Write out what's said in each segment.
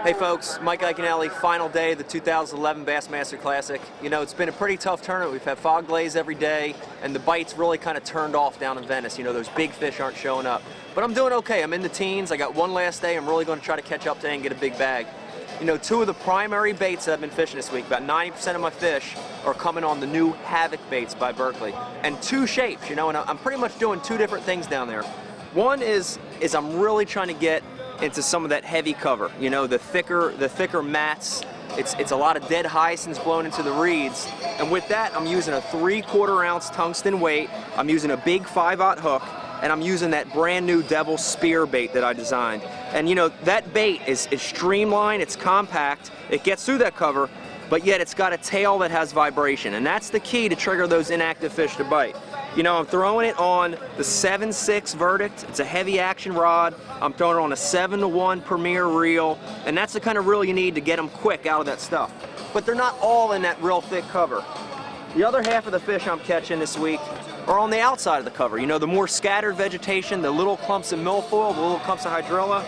Hey folks, Mike Iaconelli, final day of the 2011 Bassmaster Classic. You know, it's been a pretty tough tournament. We've had fog glaze every day, and the bites really kind of turned off down in Venice. You know, those big fish aren't showing up. But I'm doing okay. I'm in the teens. I got one last day. I'm really going to try to catch up today and get a big bag. You know, two of the primary baits that I've been fishing this week, about 90% of my fish are coming on the new Havoc baits by Berkley. And two shapes, you know, and I'm pretty much doing two different things down there. One is I'm really trying to get into some of that heavy cover, you know, the thicker mats. It's a lot of dead hyacinths blown into the reeds, and with that I'm using a 3/4 ounce tungsten weight. I'm using a big 5/0 hook, and I'm using that brand new Devil Spear bait that I designed. And you know, that bait is streamlined, it's compact, it gets through that cover, but yet it's got a tail that has vibration, and that's the key to trigger those inactive fish to bite. You know, I'm throwing it on the 7/6 Verdict. It's a heavy action rod. I'm throwing it on a 7-to-1 Premier reel, and that's the kind of reel you need to get them quick out of that stuff. But they're not all in that real thick cover. The other half of the fish I'm catching this week are on the outside of the cover. You know, the more scattered vegetation, the little clumps of milfoil, the little clumps of hydrilla.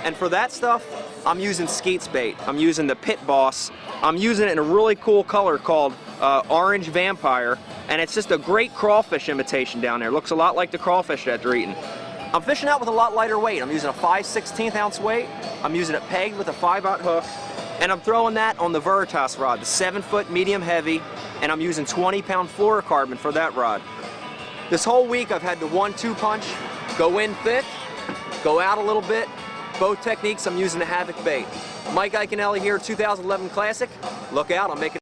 And for that stuff, I'm using Skeet's bait. I'm using the Pit Boss. I'm using it in a really cool color called Orange Vampire, and it's just a great crawfish imitation down there. It looks a lot like the crawfish that they're eating. I'm fishing out with a lot lighter weight. I'm using a 5/16 ounce weight. I'm using it pegged with a 5/0 hook, and I'm throwing that on the Veritas rod, the 7-foot medium heavy, and I'm using 20-pound fluorocarbon for that rod. This whole week I've had the 1-2 punch, go in thick, go out a little bit. Both techniques I'm using the Havoc bait. Mike Iaconelli here, 2011 Classic. Look out, I'm making